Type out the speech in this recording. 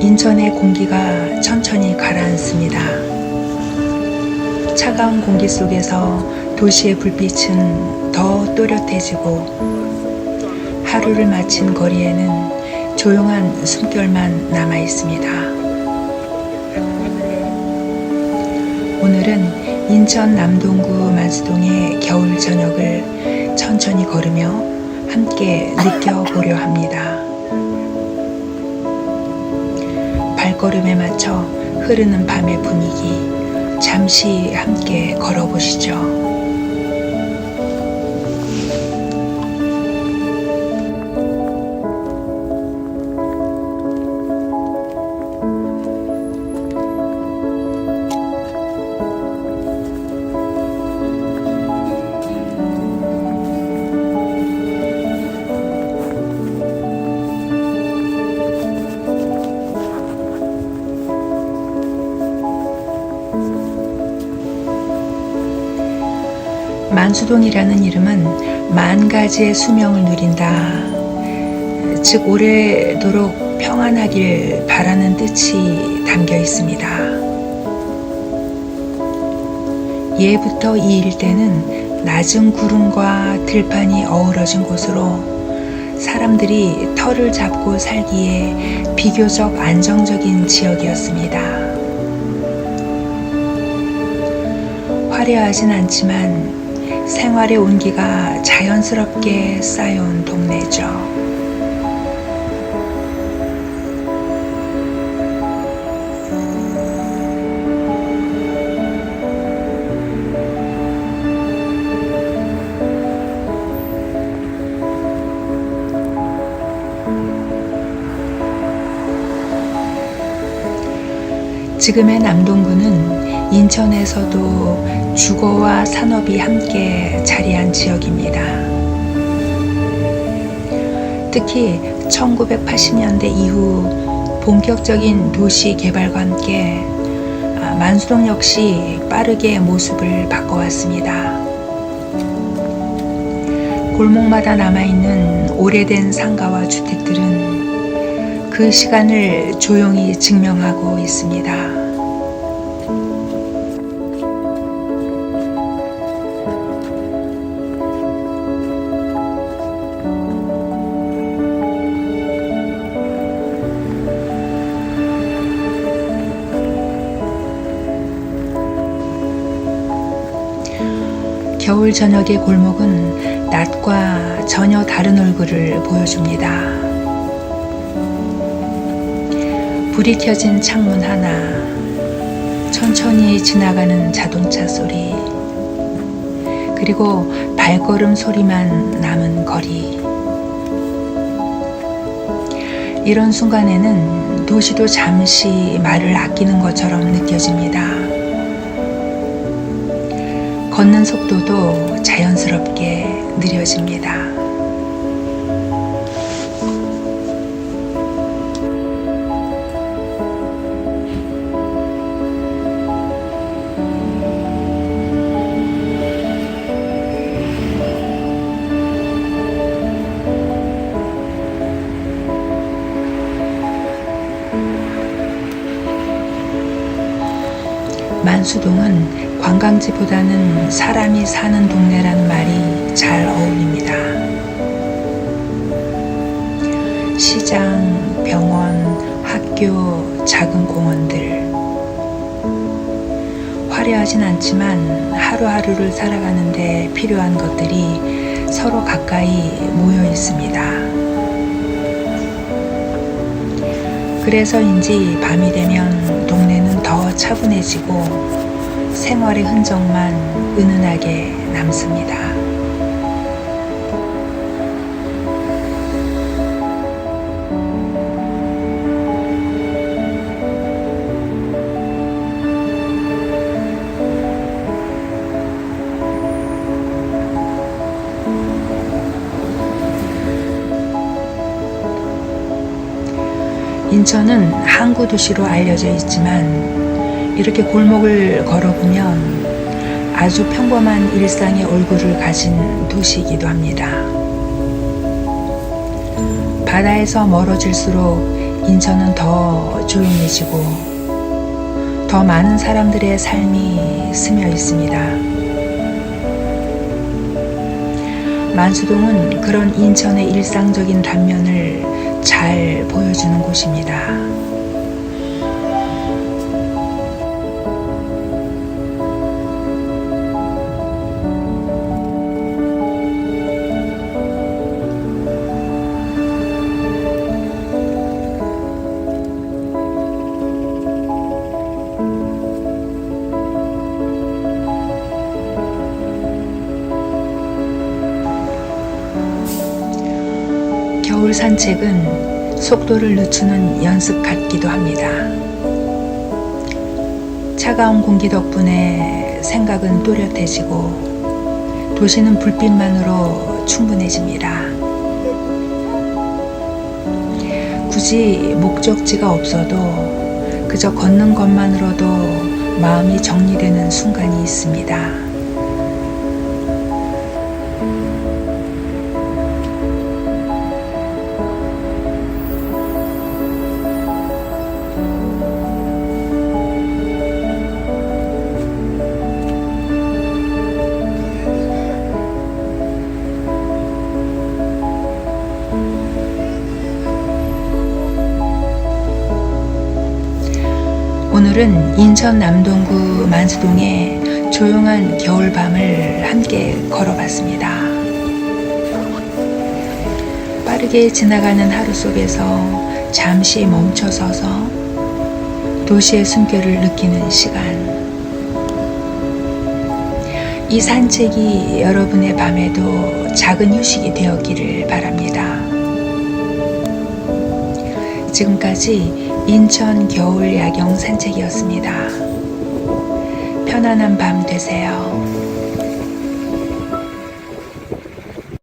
인천의 공기가 천천히 가라앉습니다. 차가운 공기 속에서 도시의 불빛은 더 또렷해지고 하루를 마친 거리에는 조용한 숨결만 남아 있습니다. 오늘은 인천 남동구 만수동의 겨울 저녁을 천천히 걸으며 함께 느껴보려 합니다. 발걸음에 맞춰 흐르는 밤의 분위기 잠시 함께 걸어보시죠. 만수동이라는 이름은 만 가지의 수명을 누린다. 즉 오래도록 평안하길 바라는 뜻이 담겨 있습니다. 예부터 이 일대는 낮은 구름과 들판이 어우러진 곳으로 사람들이 터를 잡고 살기에 비교적 안정적인 지역이었습니다. 화려하진 않지만 생활의 온기가 자연스럽게 쌓여온 동네죠. 지금의 남동구는 인천에서도 주거와 산업이 함께 자리한 지역입니다. 특히 1980년대 이후 본격적인 도시 개발과 함께 만수동 역시 빠르게 모습을 바꿔왔습니다. 골목마다 남아있는 오래된 상가와 주택들은 그 시간을 조용히 증명하고 있습니다. 겨울 저녁의 골목은 낮과 전혀 다른 얼굴을 보여줍니다. 불이 켜진 창문 하나, 천천히 지나가는 자동차 소리, 그리고 발걸음 소리만 남은 거리. 이런 순간에는 도시도 잠시 말을 아끼는 것처럼 느껴집니다. 걷는 속도도 자연스럽게 느려집니다. 만수동은 관광지보다는 사람이 사는 동네라는 말이 잘 어울립니다. 시장, 병원, 학교, 작은 공원들. 화려하진 않지만 하루하루를 살아가는데 필요한 것들이 서로 가까이 모여 있습니다. 그래서인지 밤이 되면 동네는 더 차분해지고 생활의 흔적만 은은하게 남습니다. 인천은 항구 도시로 알려져 있지만 이렇게 골목을 걸어보면 아주 평범한 일상의 얼굴을 가진 도시이기도 합니다. 바다에서 멀어질수록 인천은 더 조용해지고 더 많은 사람들의 삶이 스며 있습니다. 만수동은 그런 인천의 일상적인 단면을 잘 보여주는 곳입니다. 겨울 산책은 속도를 늦추는 연습 같기도 합니다. 차가운 공기 덕분에 생각은 또렷해지고 도시는 불빛만으로 충분해집니다. 굳이 목적지가 없어도 그저 걷는 것만으로도 마음이 정리되는 순간이 있습니다. 오늘은 인천 남동구 만수동의 조용한 겨울밤을 함께 걸어봤습니다. 빠르게 지나가는 하루 속에서 잠시 멈춰서서 도시의 숨결을 느끼는 시간. 이 산책이 여러분의 밤에도 작은 휴식이 되었기를 바랍니다. 지금까지 인천 겨울 야경 산책이었습니다. 편안한 밤 되세요.